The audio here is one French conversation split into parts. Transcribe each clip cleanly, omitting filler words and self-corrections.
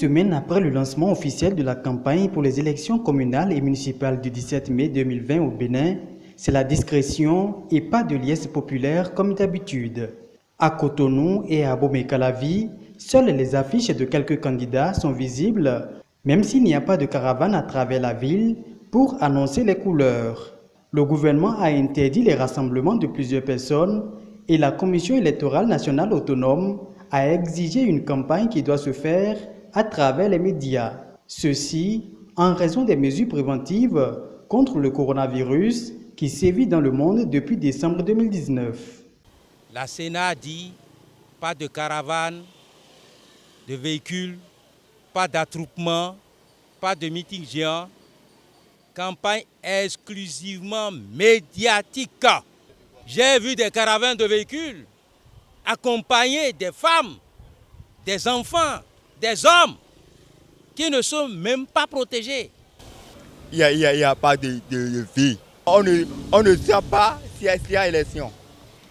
semaine après le lancement officiel de la campagne pour les élections communales et municipales du 17 mai 2020 au Bénin, c'est la discrétion et pas de liesse populaire comme d'habitude. À Cotonou et à Bomey-Calavi, seules les affiches de quelques candidats sont visibles, même s'il n'y a pas de caravane à travers la ville pour annoncer les couleurs. Le gouvernement a interdit les rassemblements de plusieurs personnes et la Commission électorale nationale autonome a exigé une campagne qui doit se faire à travers les médias. Ceci en raison des mesures préventives contre le coronavirus qui sévit dans le monde depuis décembre 2019. La Sénat a dit pas de caravane, de véhicules, pas d'attroupement, pas de meeting géant. Campagne exclusivement médiatique. J'ai vu des caravanes de véhicules accompagnés des femmes, des enfants, des hommes qui ne sont même pas protégés. Il n'y a pas de vie. On ne sait pas s'il y a élection.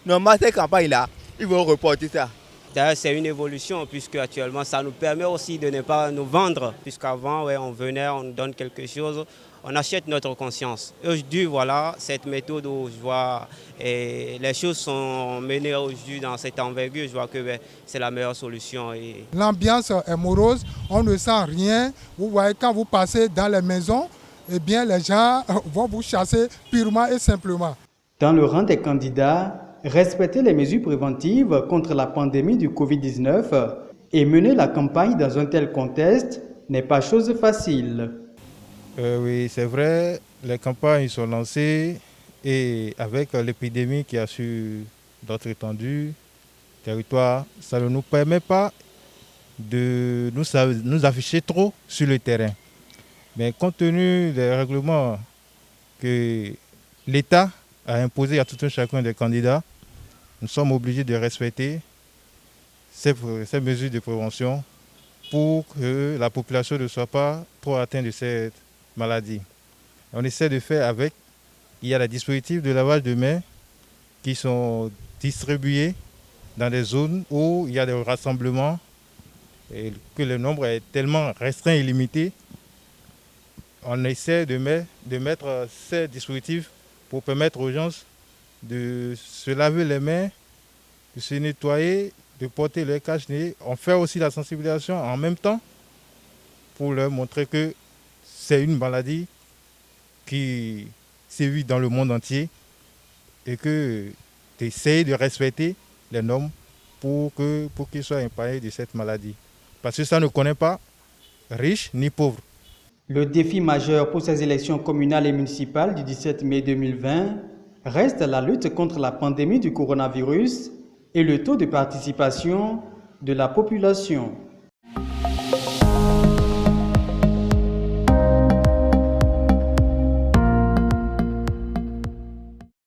Normalement, cette campagne-là, ils vont reporter ça. D'ailleurs, c'est une évolution puisque actuellement, ça nous permet aussi de ne pas nous vendre. Puisqu'avant, on venait, on nous donne quelque chose, on achète notre conscience. Aujourd'hui, voilà, cette méthode où je vois les choses sont menées aujourd'hui dans cette envergure, je vois que c'est la meilleure solution. L'ambiance est morose, on ne sent rien. Vous voyez, quand vous passez dans les maisons, eh bien, les gens vont vous chasser purement et simplement. Dans le rang des candidats, respecter les mesures préventives contre la pandémie du Covid-19 et mener la campagne dans un tel contexte n'est pas chose facile. Oui, c'est vrai, les campagnes sont lancées et avec l'épidémie qui a su notre étendue, territoire, ça ne nous permet pas de nous afficher trop sur le terrain. Mais compte tenu des règlements que l'État a imposés à tout un chacun des candidats, nous sommes obligés de respecter ces mesures de prévention pour que la population ne soit pas trop atteinte de cette maladie. On essaie de faire avec. Il y a des dispositifs de lavage de mains qui sont distribués dans des zones où il y a des rassemblements et que le nombre est tellement restreint et limité. On essaie de mettre ces dispositifs pour permettre aux gens de se laver les mains, de se nettoyer, de porter leur cache-nez. On fait aussi la sensibilisation en même temps pour leur montrer que c'est une maladie qui sévit dans le monde entier et que d'essayer de respecter les normes pour qu'ils soient épargnés de cette maladie. Parce que ça ne connaît pas riche ni pauvre. Le défi majeur pour ces élections communales et municipales du 17 mai 2020 reste la lutte contre la pandémie du coronavirus et le taux de participation de la population.